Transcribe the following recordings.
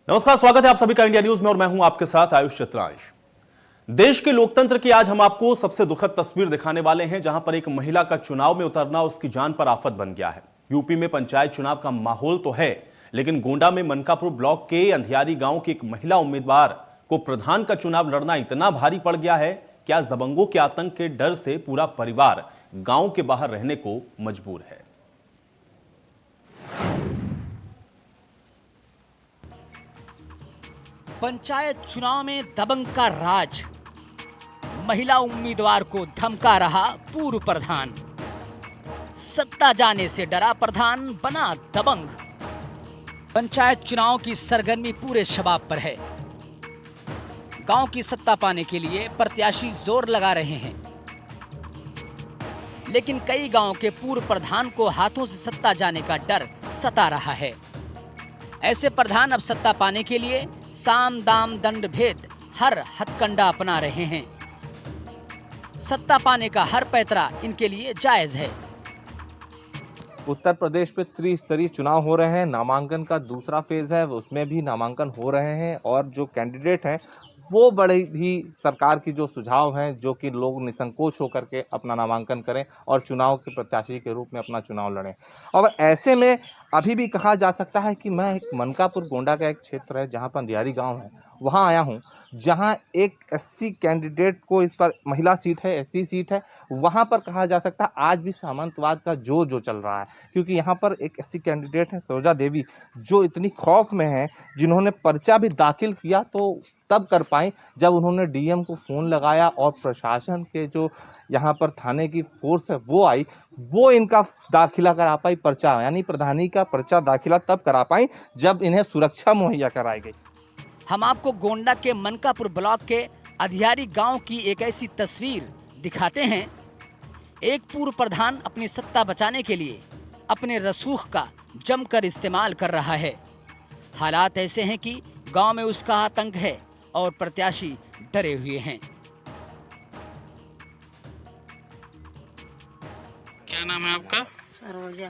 नमस्कार, स्वागत है आप सभी का इंडिया न्यूज में और मैं हूं आपके साथ आयुष चित्रांश। देश के लोकतंत्र की आज हम आपको सबसे दुखद तस्वीर दिखाने वाले हैं, जहां पर एक महिला का चुनाव में उतरना उसकी जान पर आफत बन गया है। यूपी में पंचायत चुनाव का माहौल तो है, लेकिन गोंडा में मनकापुर ब्लॉक के अंधियारी गांव की एक महिला उम्मीदवार को प्रधान का चुनाव लड़ना इतना भारी पड़ गया है कि आज दबंगों के आतंक के डर से पूरा परिवार गांव के बाहर रहने को मजबूर है। पंचायत चुनाव में दबंग का राज, महिला उम्मीदवार को धमका रहा पूर्व प्रधान। सत्ता जाने से डरा प्रधान, बना दबंग। पंचायत चुनाव की सरगर्मी पूरे शबाब पर है। गांव की सत्ता पाने के लिए प्रत्याशी जोर लगा रहे हैं, लेकिन कई गांव के पूर्व प्रधान को हाथों से सत्ता जाने का डर सता रहा है। ऐसे प्रधान अब सत्ता पाने के लिए साम दाम दंड भेद हर हथकंडा अपना रहे हैं। सत्ता पाने का हर पैतरा इनके लिए जायज है। उत्तर प्रदेश में त्रिस्तरीय चुनाव हो रहे हैं। नामांकन का दूसरा फेज है, उसमें भी नामांकन हो रहे हैं और जो कैंडिडेट हैं वो बड़े भी सरकार की जो सुझाव हैं, जो कि लोग निसंकोच होकर के अपना नामांकन करें और चुनाव के प्रत्याशी के रूप में अपना चुनाव लड़ें। और ऐसे में अभी भी कहा जा सकता है कि मैं एक मनकापुर गोंडा का एक क्षेत्र है जहां पर अंधियारी गांव है, वहां आया हूं, जहां एक एससी कैंडिडेट को, इस पर महिला सीट है, एससी सीट है, वहां पर कहा जा सकता है आज भी सामंतवाद का जो चल रहा है। क्योंकि यहाँ पर एक एससी कैंडिडेट है सरोजा देवी, जो इतनी खौफ में है, जिन्होंने पर्चा भी दाखिल किया तो तब कर पाई जब उन्होंने डीएम को फ़ोन लगाया और प्रशासन के जो यहाँ पर थाने की फोर्स है वो आई, वो इनका दाखिला करा पाई पर्चा, यानी प्रधानी का पर्चा दाखिला तब करा पाई जब इन्हें सुरक्षा मुहैया कराई गई। हम आपको गोंडा के मनकापुर ब्लॉक के अधियारी गांव की एक ऐसी तस्वीर दिखाते हैं। एक पूर्व प्रधान अपनी सत्ता बचाने के लिए अपने रसूख का जमकर इस्तेमाल कर रहा है। हालात ऐसे हैं कि गांव में उसका आतंक है और प्रत्याशी डरे हुए हैं। क्या नाम है आपका? सरोजा।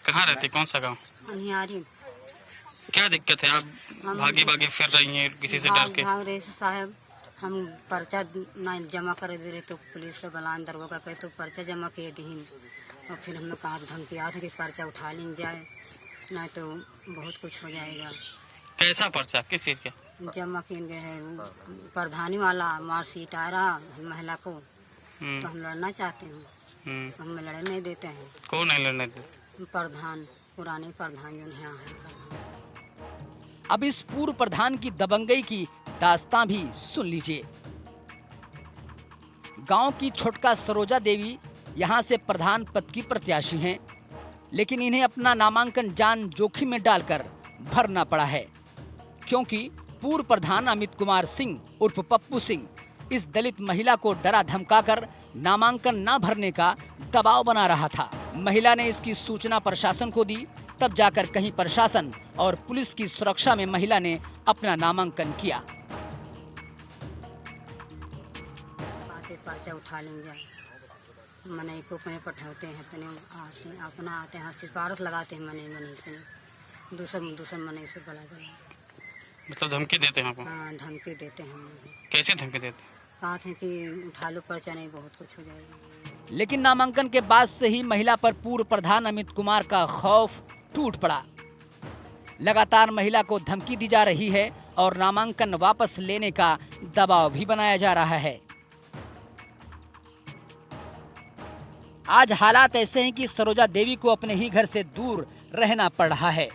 कहाँ रहती, कौन सा गांव? अनियारी। क्या दिक्कत है? आप भागी भागी फिर रही हैं किसी से डर के? भाग रहे से साहब, हम पर्चा ना जमा कर दे रहे तो पुलिस का बलान दरवाजा कहे तो पर्चा जमा किए दीन, और फिर हमें कहा धमकिया था कि पर्चा उठा लें जाए, ना तो बहुत कुछ हो जाएगा। कैसा पर्चा, किस चीज़ का? जमा किए गए है प्रधानी वाला, मार सीट आ रहा महिला को, तो हम लड़ना चाहते हैं, तो हमें लड़ने नहीं देते हैं। कौन है लड़ने देते? प्रधान, पुराने प्रधान जो यहाँ है प्रधान। अब इस पूर्व प्रधान की दबंगई की दास्तां भी सुन लीजिए। गांव की छोटका सरोजा देवी यहां से प्रधान पद की प्रत्याशी हैं, लेकिन इन्हें अपना नामांकन जान जोखिम में डालकर भरना पड़ा है, क्योंकि पूर्व प्रधान अमित कुमार सिंह उर्फ पप्पू सिंह इस दलित महिला को डरा धमकाकर नामांकन न भरने का दबाव बना रहा था। महिला ने इसकी सूचना प्रशासन को दी, तब जाकर कहीं प्रशासन और पुलिस की सुरक्षा में महिला ने अपना नामांकन किया। आते पर्चा उठा लेंगे जाए, मने को अपने पठाते हैं, अपना आते हैं, सिफारिश लगाते हैं, मने से दूसर मने से बला मतलब धमकी देते हैं आपको? हाँ, धमकी देते हैं। कैसे धमकी देते? कहा थे कि उठा लो पर्चा, नहीं बहुत कुछ हो जाएगा। लेकिन नामांकन के बाद से ही महिला पर पूर्व प्रधान अमित कुमार का खौफ टूट पड़ा। लगातार महिला को धमकी दी जा रही है और नामांकन वापस लेने का दबाव भी बनाया जा रहा है। आज हालात ऐसे हैं कि सरोजा देवी को अपने ही घर से दूर रहना पड़ रहा है।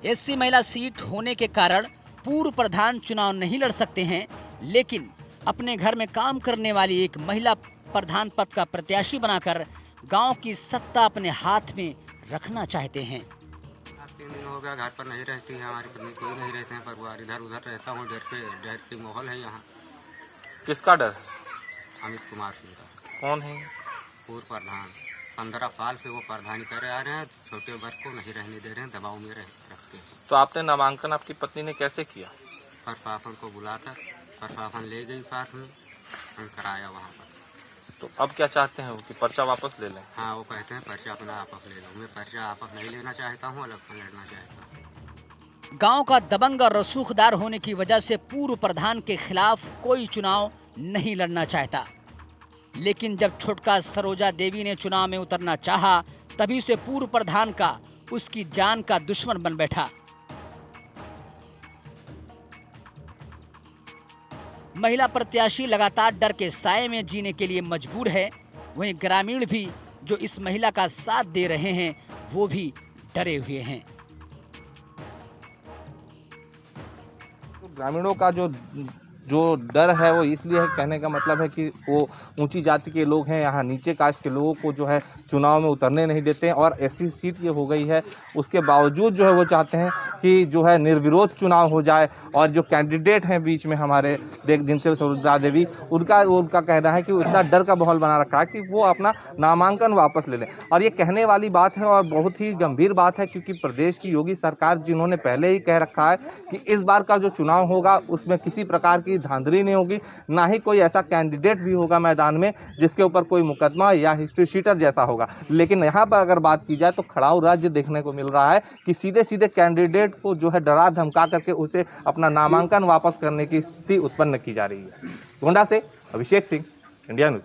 एससी महिला सीट होने के कारण पूर्व प्रधान चुनाव नहीं लड़ सकते हैं, लेकिन अपने घर में काम करने वाली एक महिला प्रधान पद का प्रत्याशी बनाकर गांव की सत्ता अपने हाथ में रखना चाहते हैं। 3 दिन हो गया घर पर नहीं रहती है हमारी पत्नी, कोई नहीं रहते हैं परिवार, इधर उधर रहता हूँ, डर की माहौल है यहाँ। किसका डर? अमित कुमार सिंह का। कौन है? पूर्व प्रधान, 15 साल से वो प्रधानी करे आ रहे हैं, छोटे वर्ग को नहीं रहने दे रहे हैं, दबाव में रखते हैं। तो आपने नामांकन आपकी पत्नी ने कैसे किया? प्रशासन को बुलाकर प्रशासन ले गई, साथ में हम कराया वहाँ पर। तो अब क्या चाहते हैं वो कि पर्चा वापस ले लें? हाँ, वो कहते हैं पर्चा अपना वापस ले लो। मैं पर्चा वापस नहीं लेना चाहता हूँ, अलग लड़ना चाहता हूँ। गांव का दबंग और रसूखदार होने की वजह से पूर्व प्रधान के खिलाफ कोई चुनाव नहीं लड़ना चाहता, लेकिन जब छोटका सरोजा देवी ने चुनाव में उतरना चाहा, तभी से पूर्व प्रधान का उसकी जान का दुश्मन बन बैठा। महिला प्रत्याशी लगातार डर के साए में जीने के लिए मजबूर है। वहीं ग्रामीण भी जो इस महिला का साथ दे रहे हैं, वो भी डरे हुए हैं। ग्रामीणों का जो डर है वो इसलिए है, कहने का मतलब है कि वो ऊंची जाति के लोग हैं, यहाँ नीचे कास्ट के लोगों को जो है चुनाव में उतरने नहीं देते हैं। और ऐसी सीट ये हो गई है, उसके बावजूद जो है वो चाहते हैं कि जो है निर्विरोध चुनाव हो जाए। और जो कैंडिडेट हैं बीच में हमारे जिनसे सरोजा देवी, उनका कहना है कि वो इतना डर का माहौल बना रखा है कि वो अपना नामांकन वापस ले लें। और ये कहने वाली बात है और बहुत ही गंभीर बात है, क्योंकि प्रदेश की योगी सरकार जिन्होंने पहले ही कह रखा है कि इस बार का जो चुनाव होगा उसमें किसी प्रकार की धांधली नहीं होगी, ना ही कोई ऐसा कैंडिडेट भी होगा मैदान में जिसके ऊपर कोई मुकदमा या हिस्ट्री शीटर जैसा होगा। लेकिन यहाँ पर अगर बात की जाए तो खड़ाऊ राज्य देखने को मिल रहा है कि सीधे सीधे कैंडिडेट को जो है डरा धमका करके उसे अपना नामांकन वापस करने की स्थिति उत्पन्न की जा रही है। गोंडा से अभिषेक सिंह, इंडिया न्यूज।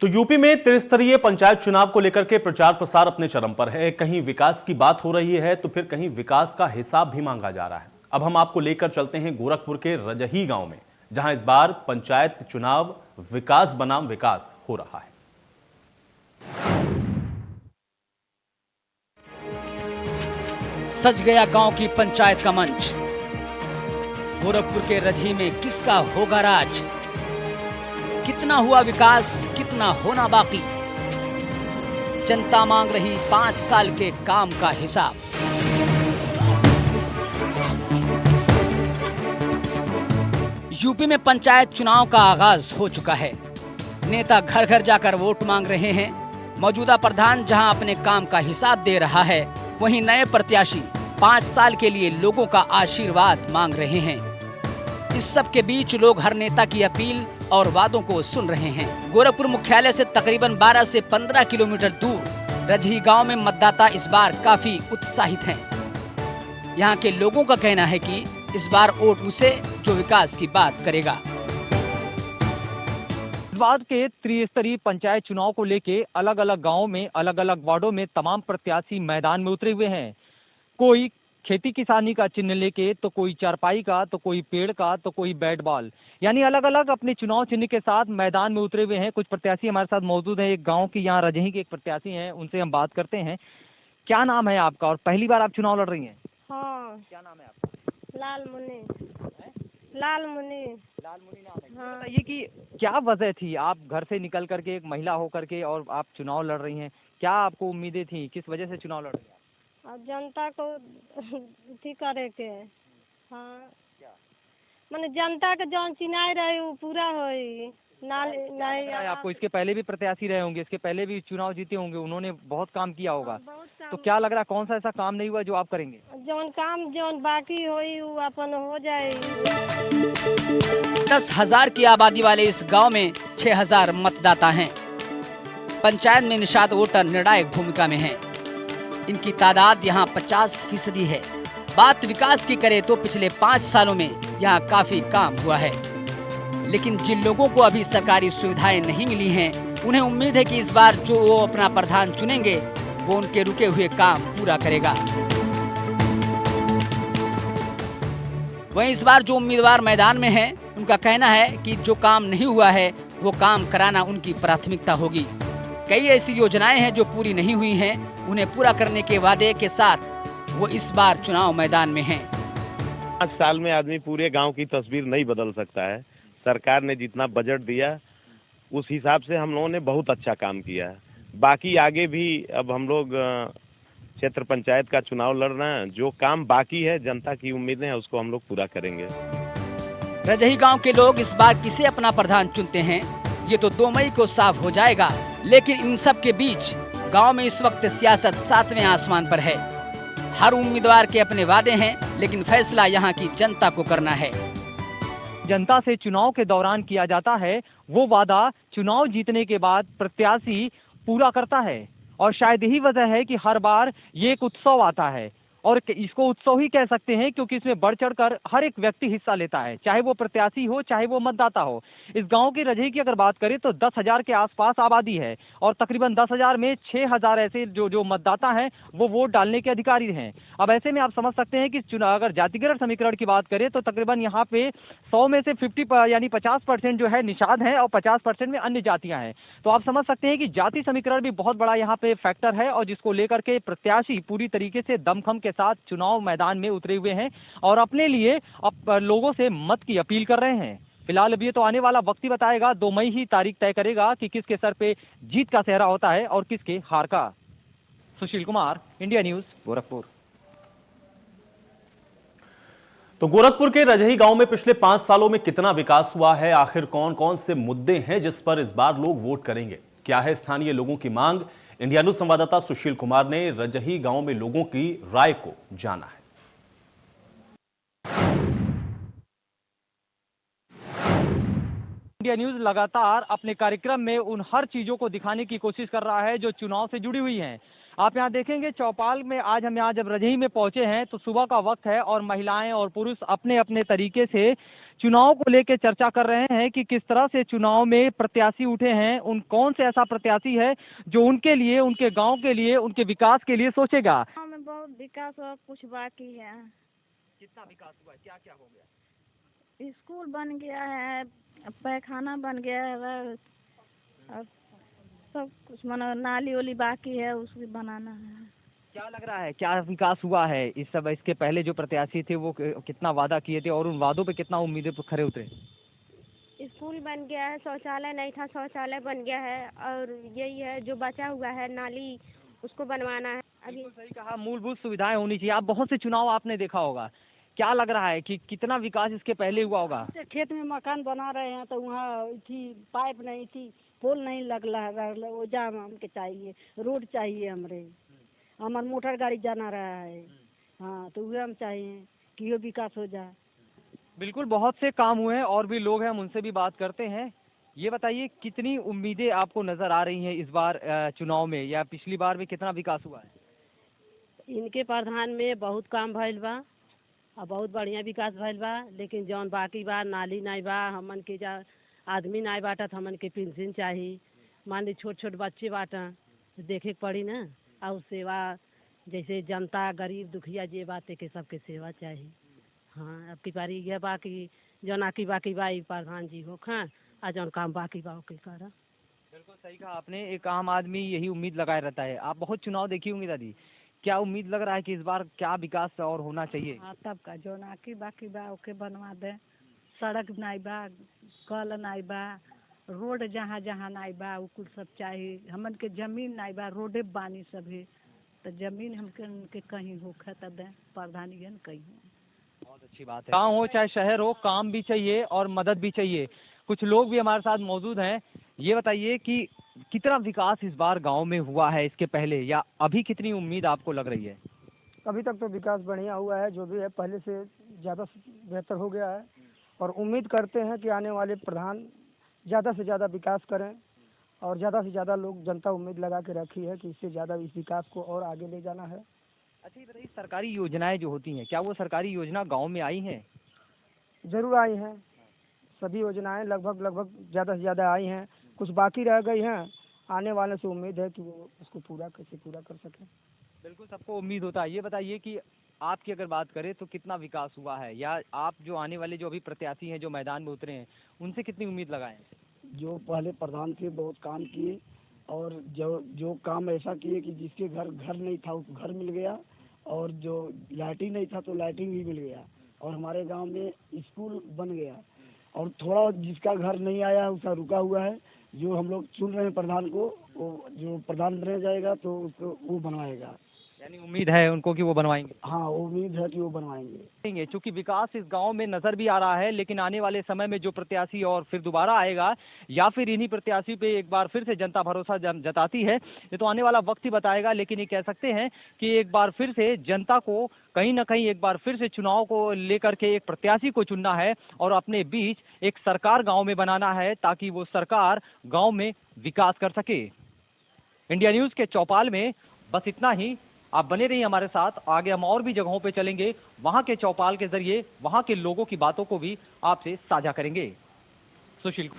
तो यूपी में त्रिस्तरीय पंचायत चुनाव को लेकर के प्रचार प्रसार अपने चरम पर है। कहीं विकास की बात हो रही है तो फिर कहीं विकास का हिसाब भी मांगा जा रहा है। अब हम आपको लेकर चलते हैं गोरखपुर के रजही गांव में, जहां इस बार पंचायत चुनाव विकास बनाम विकास हो रहा है। सज गया गांव की पंचायत का मंच। गोरखपुर के रजही में किसका होगा राज? कितना हुआ विकास, कितना होना बाकी? जनता मांग रही 5 साल के काम का हिसाब। यूपी में पंचायत चुनाव का आगाज हो चुका है। नेता घर घर जाकर वोट मांग रहे हैं। मौजूदा प्रधान जहां अपने काम का हिसाब दे रहा है, वहीं नए प्रत्याशी 5 साल के लिए लोगों का आशीर्वाद मांग रहे हैं। इस सब के बीच लोग हर नेता की अपील और वादों को सुन रहे हैं। गोरखपुर मुख्यालय से तकरीबन 12 से 15 किलोमीटर दूर रजही गांव में मतदाता इस बार काफी उत्साहित हैं। यहां के लोगों का कहना है कि इस बार वोट उसे जो विकास की बात करेगा। इस बार के त्रिस्तरीय पंचायत चुनाव को लेके अलग अलग गांवों में, अलग अलग वार्डों में तमाम प्रत्याशी मैदान में उतरे हुए हैं। कोई खेती किसानी का चिन्ह लेके, तो कोई चारपाई का, तो कोई पेड़ का, तो कोई बैट बॉल, यानी अलग अलग अपने चुनाव चिन्ह के साथ मैदान में उतरे हुए हैं। कुछ प्रत्याशी हमारे साथ मौजूद हैं। एक गांव की यहाँ रजही के एक प्रत्याशी हैं, उनसे हम बात करते हैं। क्या नाम है आपका और पहली बार आप चुनाव लड़ रही हैं? हाँ। क्या नाम है आपका? लाल मुनि। लाल मुनि। लाल मुनि नाम है। हाँ। बताइए कि क्या वजह थी, आप घर से निकल करके एक महिला होकर के और आप चुनाव लड़ रही हैं? क्या आपको उम्मीदें थी, किस वजह से चुनाव लड़ रही हैं? और जनता को अथी करे के। हाँ, माने जनता के जौन चिनाई रहे वो पूरा होई। नहीं आपको इसके पहले भी प्रत्याशी रहे होंगे, इसके पहले भी चुनाव जीते होंगे, उन्होंने बहुत काम किया होगा। तो क्या लग रहा है कौन सा ऐसा काम नहीं हुआ जो आप करेंगे? जौन काम जौन बाकी होई वो अपन हो जाए। 10,000 की आबादी वाले इस गांव में 6,000 मतदाता हैं। पंचायत में निषाद वोटर निर्णायक भूमिका में हैं। इनकी तादाद यहाँ 50% है। बात विकास की करें तो पिछले 5 सालों में यहाँ काफी काम हुआ है, लेकिन जिन लोगों को अभी सरकारी सुविधाएं नहीं मिली हैं, उन्हें उम्मीद है कि इस बार जो वो अपना प्रधान चुनेंगे वो उनके रुके हुए काम पूरा करेगा। वहीं इस बार जो उम्मीदवार मैदान में हैं, उनका कहना है कि जो काम नहीं हुआ है वो काम कराना उनकी प्राथमिकता होगी। कई ऐसी योजनाएं हैं जो पूरी नहीं हुई हैं, उन्हें पूरा करने के वादे के साथ वो इस बार चुनाव मैदान में हैं। 5 साल में आदमी पूरे गांव की तस्वीर नहीं बदल सकता है। सरकार ने जितना बजट दिया उस हिसाब से हम लोगों ने बहुत अच्छा काम किया है। बाकी आगे भी अब हम लोग क्षेत्र पंचायत का चुनाव लड़ रहे हैं। जो काम बाकी है, जनता की उम्मीदें हैं, उसको हम लोग पूरा करेंगे। रजही गांव के लोग इस बार किसे अपना प्रधान चुनते हैं ये तो 2 मई को साफ हो जाएगा, लेकिन इन सब के बीच गांव में इस वक्त सियासत 7वें आसमान पर है। हर उम्मीदवार के अपने वादे हैं, लेकिन फैसला यहाँ की जनता को करना है। जनता से चुनाव के दौरान किया जाता है वो वादा चुनाव जीतने के बाद प्रत्याशी पूरा करता है। और शायद यही वजह है कि हर बार ये एक उत्सव आता है, और इसको उत्सव ही कह सकते हैं क्योंकि इसमें बढ़ चढ़कर हर एक व्यक्ति हिस्सा लेता है, चाहे वो प्रत्याशी हो चाहे वो मतदाता हो। इस गांव की रजई की अगर बात करें तो 10,000 के आसपास आबादी है, और तकरीबन 10,000 में 6,000 ऐसे जो मतदाता हैं वो वोट डालने के अधिकारी हैं। अब ऐसे में आप समझ सकते हैं कि चुनाव, अगर जातिगत समीकरण की बात करें तो तकरीबन यहाँ पे 100 में से 50 यानी 50% जो है निषाद हैं और 50% में अन्य जातियां हैं। तो आप समझ सकते हैं कि जाति समीकरण भी बहुत बड़ा यहाँ पे फैक्टर है, और जिसको लेकर के प्रत्याशी पूरी तरीके से दमखम के साथ चुनाव मैदान में उतरे हुए हैं और अपने लिए अब लोगों से मत की अपील कर रहे हैं। फिलहाल अब ये तो आने वाला वक्त ही बताएगा, 2 मई ही तारीख तय करेगा कि किसके सर पे जीत का सेहरा होता है और किसके हार का। Sushil Kumar, India news, Gorakhpur. तो गोरखपुर के रजही गांव में पिछले 5 सालों में कितना विकास हुआ है, आखिर कौन कौन से मुद्दे हैं जिस पर इस बार लोग वोट करेंगे, क्या है स्थानीय लोगों की मांग, इंडिया न्यूज संवाददाता सुशील कुमार ने रजही गांव में लोगों की राय को जाना है। इंडिया न्यूज लगातार अपने कार्यक्रम में उन हर चीजों को दिखाने की कोशिश कर रहा है जो चुनाव से जुड़ी हुई हैं। आप यहाँ देखेंगे चौपाल में आज हम यहाँ जब रजही में पहुंचे हैं तो सुबह का वक्त है और महिलाएं और पुरुष अपने अपने तरीके से चुनाव को लेकर चर्चा कर रहे हैं कि किस तरह से चुनाव में प्रत्याशी उठे हैं, उन कौन से ऐसा प्रत्याशी है जो उनके लिए, उनके गांव के लिए, उनके विकास के लिए सोचेगा। गाँव में बहुत विकास हुआ, कुछ बाकी है। कितना विकास हुआ, क्या क्या हो गया? स्कूल बन गया है, पैखाना बन गया है, और सब कुछ मानो नाली वाली बाकी है, उसको बनाना है। क्या लग रहा है, क्या विकास हुआ है इस सब? इसके पहले जो प्रत्याशी थे वो कितना वादा किए थे और उन वादों पे कितना उम्मीदें खरे उतरे? स्कूल बन गया है, शौचालय नहीं था, शौचालय बन गया है, और यही है जो बचा हुआ है नाली, उसको बनवाना है। अभी सही कहा, मूलभूत सुविधाएं होनी चाहिए। आप बहुत से चुनाव आपने देखा होगा, क्या लग रहा है कि कितना विकास इसके पहले हुआ होगा? खेत में मकान बना रहे हैं तो वहाँ थी पाइप नहीं थी, पोल नहीं लगला वो जाम हमके चाहिए, रोड चाहिए, हमार मोटर गाड़ी जाना रहा है। हाँ, तो वह हम चाहिए कि ये विकास हो जाए। बिल्कुल, बहुत से काम हुए हैं और भी लोग हैं, हम उनसे भी बात करते हैं। ये बताइए कितनी उम्मीदें आपको नजर आ रही हैं इस बार चुनाव में, या पिछली बार में कितना विकास हुआ है? इनके प्रधान में बहुत काम भइल बा और बहुत बढ़िया विकास भइल बा, लेकिन जौन बाकी बा, नाली नहीं बा, हमन के जा आदमी नहीं बाटा तो हमन के पेंशन चाहिए। मान ली छोट छोट बच्चे बाटा देखे के पड़ी ना, और सेवा जैसे जनता गरीब दुखिया जे बाते के सबके सेवा चाहिए। हाँ, अब की बारी यह बा कि जौन आकी बाकी बा प्रधान जी हो खां आ जौन काम बाकी बा ओके करा। बिल्कुल सही कहा आपने, एक आम आदमी यही उम्मीद लगाए रहता है। आप बहुत चुनाव देखी होंगी दादी, क्या उम्मीद लग रहा है कि इस बार क्या विकास और होना चाहिए? हाँ, तब का जौन आकी बाकी बा ओके बनवा दे। सड़क नहीं बा, कल नहीं बा, रोड जहाँ जहाँ नहीं बा वो कुल सब चाहिए। हमन के जमीन नहीं बा, रोडे बानी सभी, तो जमीन हमके कहीं होखे तब दे प्रधानी कहीं। बहुत अच्छी बात है। गाँव हो चाहे शहर हो, काम भी चाहिए और मदद भी चाहिए। कुछ लोग भी हमारे साथ मौजूद हैं। ये बताइए कि कितना विकास इस बार गांव में हुआ है इसके पहले, या अभी कितनी उम्मीद आपको लग रही है? अभी तक तो विकास बढ़िया हुआ है, जो भी है पहले से ज़्यादा बेहतर हो गया है, और उम्मीद करते हैं कि आने वाले प्रधान ज़्यादा से ज़्यादा विकास करें, और ज़्यादा से ज़्यादा लोग जनता उम्मीद लगा के रखी है कि इससे ज़्यादा इस विकास को और आगे ले जाना है। अच्छा ये बताइए, सरकारी योजनाएं जो होती हैं, क्या वो सरकारी योजना गांव में आई हैं? ज़रूर आई हैं, सभी योजनाएं लगभग ज़्यादा से ज़्यादा आई हैं, कुछ बाकी रह गई हैं। आने वाले से उम्मीद है कि वो उसको पूरा कर सकें। बिल्कुल, सबको उम्मीद होता है। ये बताइए कि आपकी अगर बात करें तो कितना विकास हुआ है, या आप जो आने वाले जो अभी प्रत्याशी हैं जो मैदान में उतरे हैं उनसे कितनी उम्मीद लगाएं? जो पहले प्रधान थे बहुत काम किए, और जो काम ऐसा किए कि जिसके घर नहीं था उसको घर मिल गया, और जो लाइटिंग नहीं था तो लाइटिंग भी मिल गया, और हमारे गांव में स्कूल बन गया, और थोड़ा जिसका घर नहीं आया उसका रुका हुआ है। जो हम लोग चुन रहे हैं प्रधान को, वो जो प्रधान बन जाएगा तो उसको वो बनवाएगा। यानी उम्मीद है उनको कि वो बनवाएंगे? हाँ, उम्मीद है कि वो बनवाएंगे। चूंकि विकास इस गांव में नजर भी आ रहा है, लेकिन आने वाले समय में जो प्रत्याशी और फिर दोबारा आएगा या फिर इन्हीं प्रत्याशी पे एक बार फिर से जनता भरोसा जताती है, ये तो आने वाला वक्त ही बताएगा। लेकिन ये कह सकते हैं कि एक बार फिर से जनता को कहीं ना कहीं एक बार फिर से चुनाव को लेकर के एक प्रत्याशी को चुनना है और अपने बीच एक सरकार गाँव में बनाना है, ताकि वो सरकार गाँव में विकास कर सके। इंडिया न्यूज के चौपाल में बस इतना ही। आप बने रहिए हमारे साथ, आगे हम और भी जगहों पे चलेंगे, वहां के चौपाल के जरिए वहां के लोगों की बातों को भी आपसे साझा करेंगे। सुशील।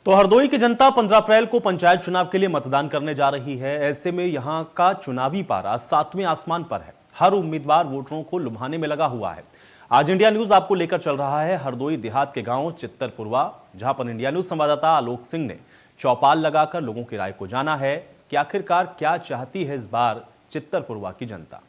तो हरदोई की जनता 15 अप्रैल को पंचायत चुनाव के लिए मतदान करने जा रही है। ऐसे में यहां का चुनावी पारा 7वें आसमान पर है। हर उम्मीदवार वोटरों को लुभाने में लगा हुआ है। आज इंडिया न्यूज आपको लेकर चल रहा है हरदोई देहात के गांव चित्तरपुरवा, जहां पर इंडिया न्यूज संवाददाता आलोक सिंह ने चौपाल लगाकर लोगों की राय को जाना है कि आखिरकार क्या चाहती है इस बार चित्तरपुरवा की जनता।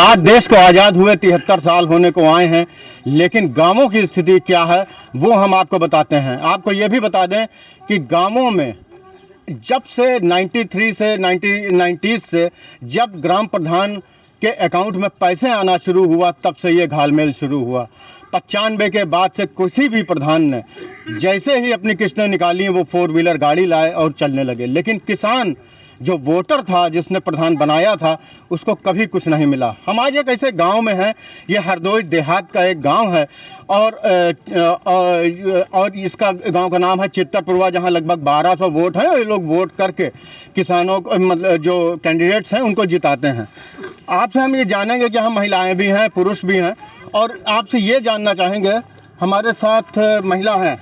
आज देश को आज़ाद हुए 73 साल होने को आए हैं, लेकिन गांवों की स्थिति क्या है वो हम आपको बताते हैं। आपको ये भी बता दें कि गांवों में जब से 93 से 1990 से जब ग्राम प्रधान के अकाउंट में पैसे आना शुरू हुआ, तब से ये घालमेल शुरू हुआ। 95 के बाद से किसी भी प्रधान ने जैसे ही अपनी किस्तें निकाली वो 4 व्हीलर गाड़ी लाए और चलने लगे, लेकिन किसान जो वोटर था जिसने प्रधान बनाया था उसको कभी कुछ नहीं मिला। हम आज एक ऐसे गांव में हैं, ये हरदोई देहात का एक गांव है और इसका गांव का नाम है चित्तरपुरवा, जहां लगभग 1200 वोट हैं और ये लोग वोट करके किसानों को मतलब जो कैंडिडेट्स हैं उनको जिताते हैं। आपसे हम ये जानेंगे कि हम महिलाएं भी हैं, पुरुष भी हैं, और आपसे ये जानना चाहेंगे, हमारे साथ महिला हैं,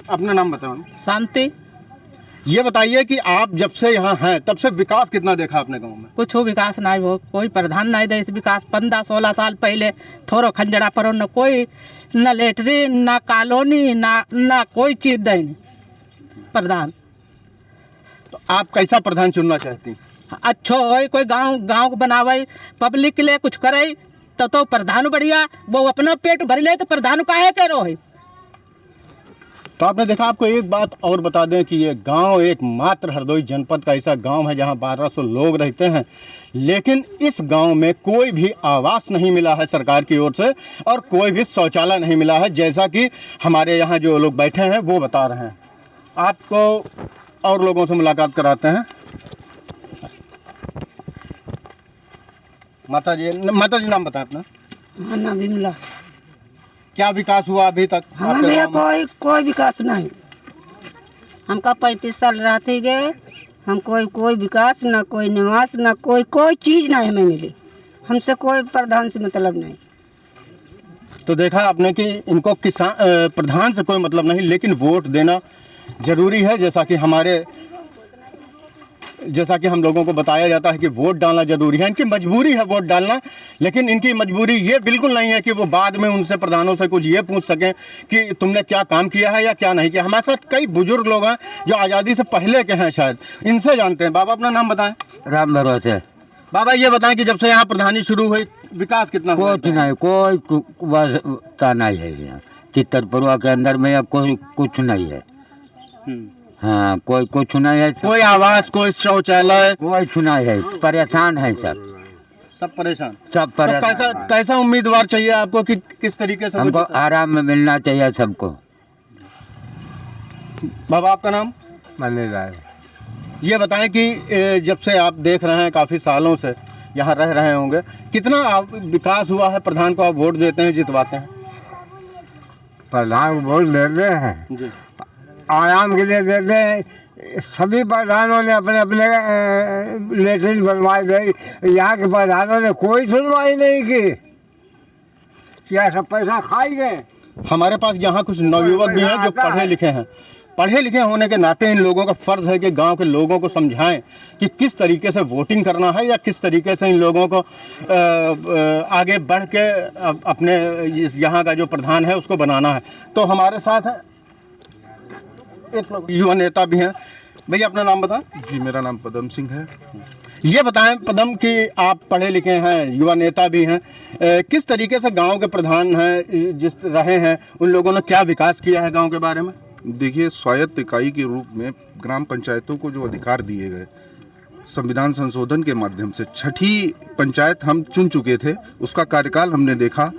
अपना नाम बताओ। शांति। ये बताइए कि आप जब से यहाँ हैं तब से विकास कितना देखा आपने गांव में? कुछ विकास नहीं हो, कोई प्रधान नहीं दे विकास। 15-16 साल पहले थोड़ा खंजड़ा पर न कोई, न लेटरिन, न कॉलोनी, न कोई चीज दे प्रधान। तो आप कैसा प्रधान चुनना चाहती? अच्छा हो, कोई गाँव बनावे, पब्लिक के लिए कुछ करे तो प्रधान बढ़िया। वो अपना पेट भर ले तो प्रधान काहे करो है। तो आपने देखा। आपको एक बात और बता दें कि ये गांव एकमात्र हरदोई जनपद का ऐसा गांव है जहां 1200 लोग रहते हैं, लेकिन इस गांव में कोई भी आवास नहीं मिला है सरकार की ओर से और कोई भी शौचालय नहीं मिला है, जैसा कि हमारे यहाँ जो लोग बैठे हैं वो बता रहे हैं। आपको और लोगों से मुलाकात कराते हैं। माता जी नाम बताएं अपना। ना विमला। क्या विकास हुआ अभी तक? हमें कोई विकास नहीं। हमका 35 साल रहते गए, हम कोई विकास ना, कोई निवास ना, कोई चीज ना हमें मिली। हमसे कोई प्रधान से मतलब नहीं। तो देखा आपने कि इनको किसान प्रधान से कोई मतलब नहीं, लेकिन वोट देना जरूरी है। जैसा कि हम लोगों को बताया जाता है कि वोट डालना जरूरी है, इनकी मजबूरी है वोट डालना, लेकिन इनकी मजबूरी ये बिल्कुल नहीं है कि वो बाद में उनसे प्रधानों से कुछ ये पूछ सकें कि तुमने क्या काम किया है या क्या नहीं किया। हमारे साथ कई बुजुर्ग लोग हैं जो आज़ादी से पहले के हैं, शायद इनसे जानते हैं। बाबा अपना नाम बताएं। राम भरोसे। बाबा ये बताएं कि जब से यहाँ प्रधानी शुरू हुई विकास कितना हुआ? कुछ नहीं, कोई वास्ता नहीं है यहाँ चित्तरपुरवा के अंदर में, अब कोई कुछ नहीं है। हाँ, कोई कुछ नहीं है। कोई आवास, कोई शौचालय, कोई सुना है। परेशान है सब परेशान। सब परेशान। तो कैसा उम्मीदवार चाहिए आपको कि किस तरीके से? हमको आराम में मिलना चाहिए सबको। बाबा आपका नाम? मनी राय। ये बताएं कि जब से आप देख रहे हैं, काफ़ी सालों से यहाँ रह रहे होंगे, कितना विकास हुआ है? प्रधान को आप वोट देते हैं, जितवाते हैं? प्रधान को वोट देते हैं जी, आराम के लिए देते हैं। सभी प्रधानों ने अपने अपने लेटरिन बनवाए गए, यहाँ के प्रधानों ने कोई सुनवाई नहीं की। क्या सब पैसा खाई गए? हमारे पास यहाँ कुछ नवयुवक भी हैं जो पढ़े लिखे हैं। पढ़े लिखे होने के नाते इन लोगों का फ़र्ज़ है कि गांव के लोगों को समझाएं कि किस तरीके से वोटिंग करना है या किस तरीके से इन लोगों को आगे बढ़ के अपने यहाँ का जो प्रधान है उसको बनाना है। तो हमारे साथ है एक युवा नेता भी हैं। भैया अपना नाम बताएं। जी मेरा नाम पदम सिंह है। ये बताएं पदम कि आप पढ़े लिखे हैं, युवा नेता भी हैं, किस तरीके से गांव के प्रधान हैं जिस रहे हैं, उन लोगों ने क्या विकास किया है गांव के बारे में? देखिए, स्वायत्त इकाई के रूप में ग्राम पंचायतों को जो अधिकार दिए गए संविधान संशोधन के माध्यम से, 6ठी पंचायत हम चुन चुके थे, उसका कार्यकाल हमने देखा।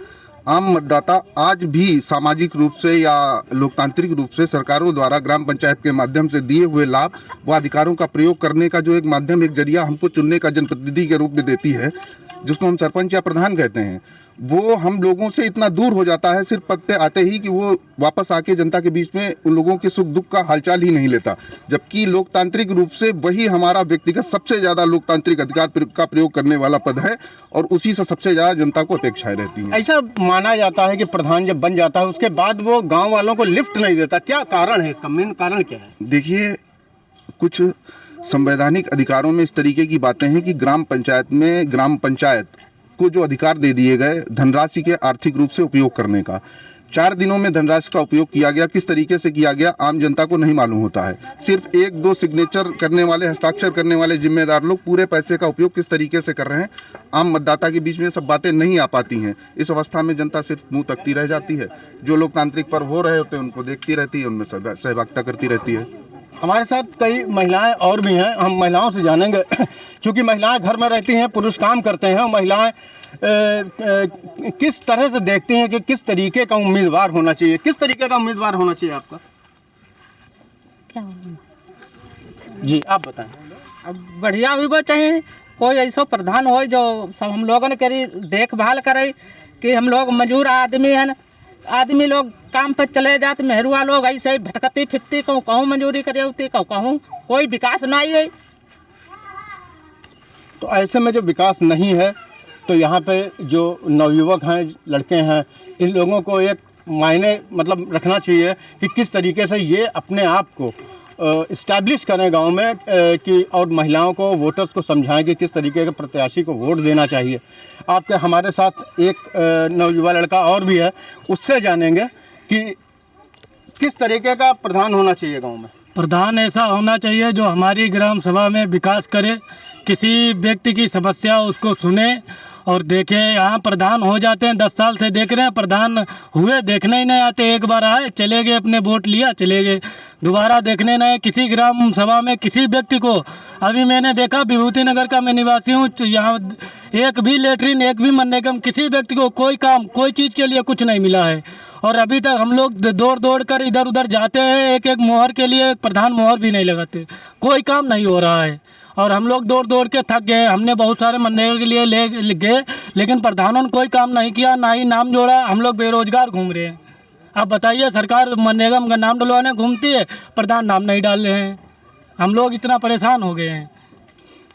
आम मतदाता आज भी सामाजिक रूप से या लोकतांत्रिक रूप से सरकारों द्वारा ग्राम पंचायत के माध्यम से दिए हुए लाभ व अधिकारों का प्रयोग करने का जो एक माध्यम, एक जरिया हमको चुनने का जनप्रतिनिधि के रूप में देती है, जिसको हम सरपंच या प्रधान कहते हैं, वो हम लोगों से इतना दूर हो जाता है सिर्फ पद पे आते ही कि वो वापस आके जनता के बीच में उन लोगों के सुख दुख का हालचाल ही नहीं लेता। जबकि लोकतांत्रिक रूप से वही हमारा व्यक्तिगत सबसे ज़्यादा लोकतांत्रिक अधिकार का प्रयोग करने वाला पद है और उसी से सबसे ज़्यादा जनता को अपेक्षाएं रहती हैं। ऐसा माना जाता है कि प्रधान जब बन जाता है उसके बाद वो गाँव वालों को लिफ्ट नहीं देता, क्या कारण है इसका? मेन कारण क्या है? देखिए, कुछ संवैधानिक अधिकारों में इस तरीके की बातें हैं कि ग्राम पंचायत को जो अधिकार दे दिए गए धनराशि के आर्थिक रूप से उपयोग करने का, 4 दिनों में धनराशि का उपयोग किया गया, किस तरीके से किया गया आम जनता को नहीं मालूम होता है। सिर्फ 1-2 सिग्नेचर करने वाले, हस्ताक्षर करने वाले जिम्मेदार लोग पूरे पैसे का उपयोग किस तरीके से कर रहे हैं, आम मतदाता के बीच में सब बातें नहीं आ पाती हैं। इस अवस्था में जनता सिर्फ मुंह तकती रह जाती है। जो लोकतांत्रिक पर्व हो रहे होते हैं उनको देखती रहती है, उनमें सहभागिता करती रहती है। हमारे साथ कई महिलाएं और भी हैं, हम महिलाओं से जानेंगे। क्योंकि महिलाएं घर में रहती हैं, पुरुष काम करते हैं। महिलाएं किस तरह से देखती हैं कि किस तरीके का उम्मीदवार होना चाहिए? किस तरीके का उम्मीदवार होना चाहिए आपका? क्या जी आप बताएं। अब बढ़िया भी वो चाहिए, कोई ऐसा प्रधान हो जो सब हम लोगों ने करी देखभाल करे कि हम लोग मजूर आदमी हैं, आदमी लोग काम पर चले जाते, मेहरुआ लोग ऐसे ही भटकती फिरती, कहूँ मजूरी करे होती, कहूँ कोई विकास नहीं है। तो ऐसे में जो विकास नहीं है तो यहाँ पे जो नवयुवक हैं, लड़के हैं, इन लोगों को एक मायने मतलब रखना चाहिए कि किस तरीके से ये अपने आप को इस्टेब्लिश करें गांव में कि और महिलाओं को, वोटर्स को समझाएं कि किस तरीके के प्रत्याशी को वोट देना चाहिए। आपके हमारे साथ एक नवयुवा लड़का और भी है, उससे जानेंगे कि किस तरीके का प्रधान होना चाहिए गांव में। प्रधान ऐसा होना चाहिए जो हमारी ग्राम सभा में विकास करे, किसी व्यक्ति की समस्या उसको सुने और देखे। यहाँ प्रधान हो जाते हैं, 10 साल से देख रहे हैं, प्रधान हुए देखने ही नहीं आते। एक बार आए, चले गए, अपने वोट लिया, चले गए, दोबारा देखने नहीं। किसी ग्राम सभा में किसी व्यक्ति को, अभी मैंने देखा विभूति नगर का मैं निवासी हूँ, यहाँ एक भी लेटरिन, एक भी मनरेगा, किसी व्यक्ति को कोई काम, कोई चीज़ के लिए कुछ नहीं मिला है। और अभी तक हम लोग दौड़ कर इधर उधर जाते हैं, एक एक मोहर के लिए प्रधान मोहर भी नहीं लगाते, कोई काम नहीं हो रहा है। और हम लोग दौड़ के थक गए। हमने बहुत सारे मनरेगा के लिए ले गए, लेकिन प्रधानों ने कोई काम नहीं किया, ना ही नाम जोड़ा। हम लोग बेरोजगार घूम रहे हैं। आप बताइए, सरकार मनरेगा का नाम डलवाने घूमती है, प्रधान नाम नहीं डाल रहे हैं। हम लोग इतना परेशान हो गए हैं।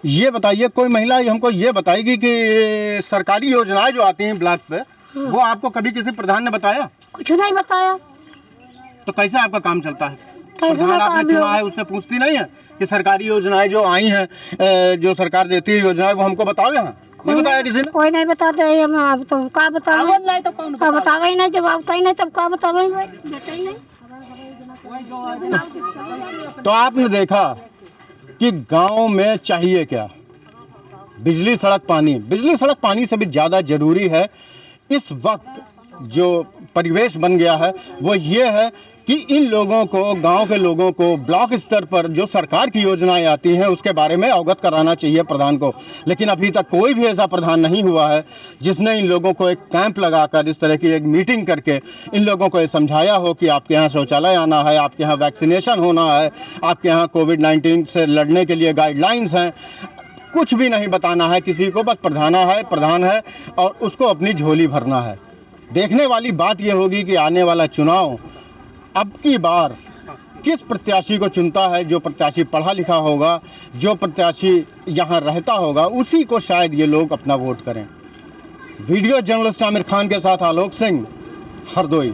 ये बताइए, कोई महिला हमको ये बताएगी कि सरकारी योजनाएं जो आती हैं ब्लॉक पे, वो आपको कभी किसी प्रधान ने बताया? कुछ नहीं बताया। तो कैसे आपका काम चलता है? प्रधान आपने चुना है, उससे पूछती नहीं है कि सरकारी योजनाएं जो आई हैं, जो सरकार देती है योजनाएं, वो हमको बताओ। यहाँ नहीं बताया किसी ने? कोई नहीं बताते हैं। हम तो क्या बतावे नहीं, तो कौन बतावे ही नहीं, जब आता ही नहीं तब क्या बतावे नहीं। तो आपने देखा कि गांव में चाहिए क्या? बिजली सड़क पानी। बिजली सड़क पानी से भी ज़्यादा जरूरी है इस वक्त जो परिवेश बन गया है वो ये है कि इन लोगों को, गांव के लोगों को ब्लॉक स्तर पर जो सरकार की योजनाएं आती हैं उसके बारे में अवगत कराना चाहिए प्रधान को। लेकिन अभी तक कोई भी ऐसा प्रधान नहीं हुआ है जिसने इन लोगों को एक कैंप लगाकर, इस तरह की एक मीटिंग करके इन लोगों को ये समझाया हो कि आपके यहाँ शौचालय आना है, आपके यहाँ वैक्सीनेशन होना है, आपके यहाँ कोविड-19 से लड़ने के लिए गाइडलाइंस हैं। कुछ भी नहीं बताना है किसी को, बस प्रधान है और उसको अपनी झोली भरना है। देखने वाली बात यह होगी कि आने वाला चुनाव अब की बार किस प्रत्याशी को चुनता है। जो प्रत्याशी पढ़ा लिखा होगा, जो प्रत्याशी यहाँ रहता होगा, उसी को शायद ये लोग अपना वोट करें। वीडियो जर्नलिस्ट आमिर खान के साथ आलोक सिंह, हरदोई।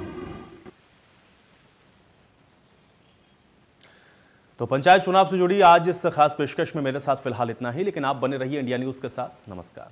तो पंचायत चुनाव से जुड़ी आज इस खास पेशकश में मेरे साथ फिलहाल इतना ही, लेकिन आप बने रहिए इंडिया न्यूज़ के साथ। नमस्कार।